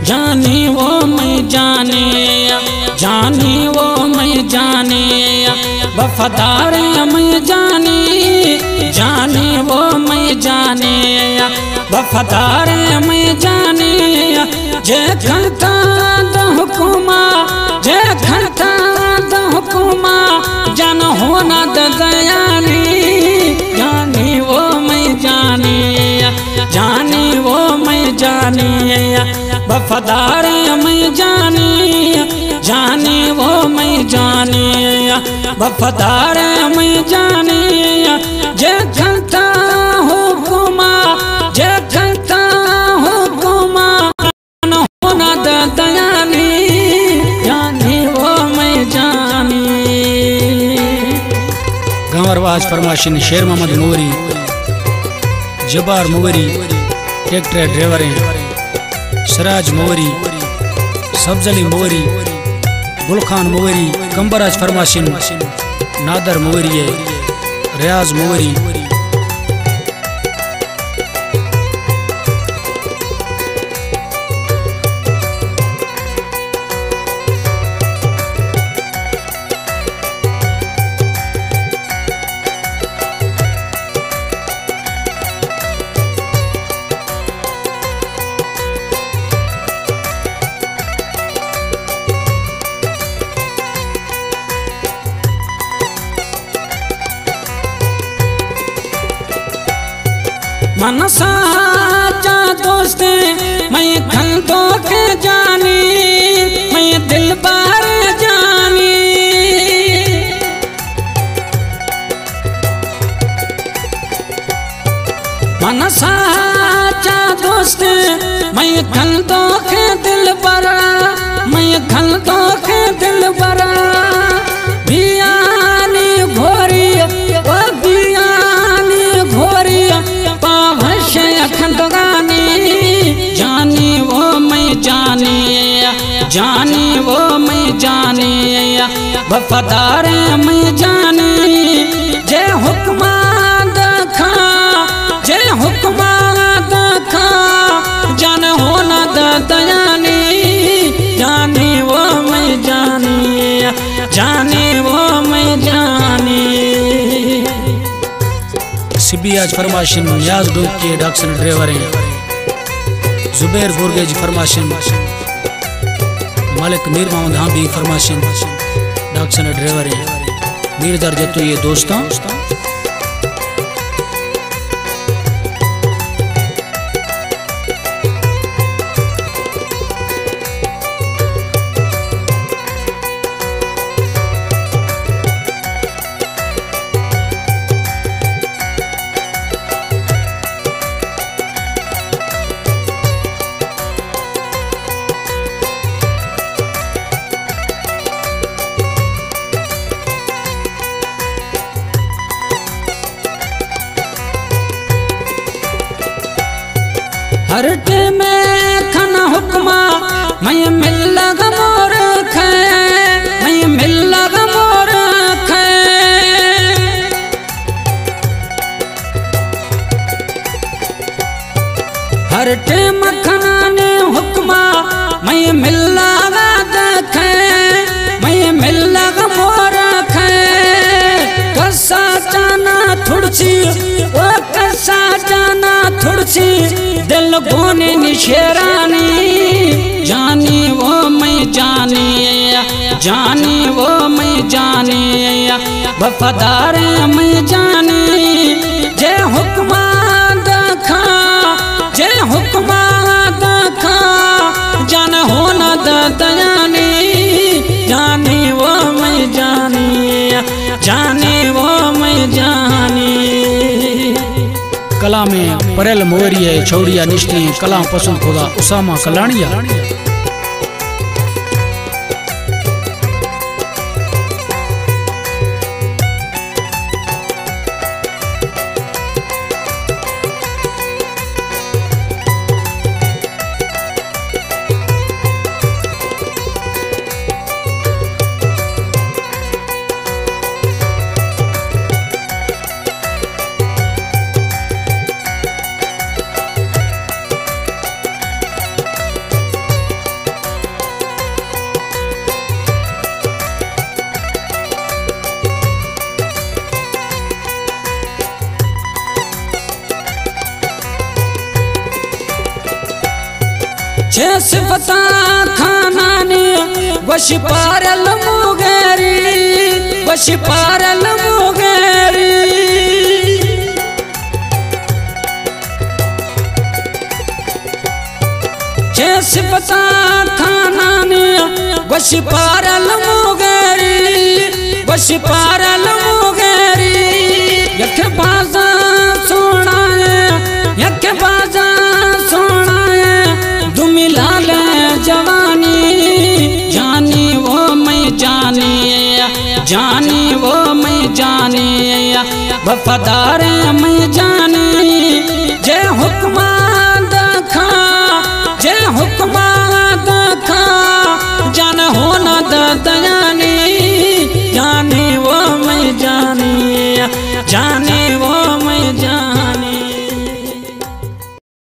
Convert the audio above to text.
जानी वो मैं जाने, जानी वो मैं जाने, वफादार मैं जाने, जानी वो मैं जाने, वफादार मैं जाने, जे खलता द हुकुमा, जे खलता द हुकुमा, जन होना द दयानी, जानी वो मैं जाने, जानी वो मैं जाने, वफादार मैं जाने, जाने वो मैं जाने, वफादार मैं जाने, जे खलता हुकुमा, जे खलता हुकुमा, होना दयानी, जाने वो मैं जाने। गंवरवाज फरमाशिन शेर मोहम्मद मोरी, जबार मोरी ट्रैक्टर ड्राइवर हैं, सराज मोरी, सब्जली मोरी, गुलखान मोरी, कंबराज फरमाशिन, नादर मोरी, रियाज मोरी। मन साचा दोस्त मैं खल तो के जानी, मैं दिल बार जानी, मन साचा दोस्त मैं खल तो के दिल पर, मैं खल तो के दिल पर, बियानी घोरी ओ बियानी घोरी, जानी वो मैं जाने, जानी वो मैं जाने, वफादार मैं जाने, जे हुक्मा दखा, जे हुक्मा दखा, जान होना दयानी, जानी वो मैं जाने, जानी वो मैं जाने। सिबियाज फरमाशिन नियाज डूब के डॉक्टर ड्राइवर हैं, जुबैर गुरगेज फरमाशिन, मालिक मीर मोहम्मद हाबी फरमाशिन डॉक्टर ड्राइवर हैं, मीरदार जत्तू ये दोस्तों। हरट में खना हुक्मा, मैं मिल लग मोर खे, मैं मिल लग मोर खे, हरट में खना ने हुक्मा, मैं मिल लग देखे, मैं मिल लग मोर खे, कसा जाना थुड़सी ओ कसा जाना थुड़सी, दिल गोने निशेरानी, जानी वो मैं जाने, जानी वो मैं जाने, वफादार मैं जाने, जे हुक्मा दखा, जे हुक्मा दखा, जान होना दयानी, जानी वो मैं जाने, जानी वो मैं जाने। कला में परेल मोरी है, छौड़िया निश्ती, कला पसंद खुदा उसामा कलानिया। छे सिफता खानानी वश पारल मुगेरी वश पारल मुगेरी छे सिफता खानानी वश पारल मुगेरी वश पारल मुगेरी यख बाजा सोना यख बाजा सोना दुमिला ले जवानी जानी वो मैं जानी जानी वो मैं जानी वफादार मैं जानी जे हुक्मा दखा जे हुक्मा दखा जान हो न दयानी जानी वो मैं जानी जानी वो मैं जानी।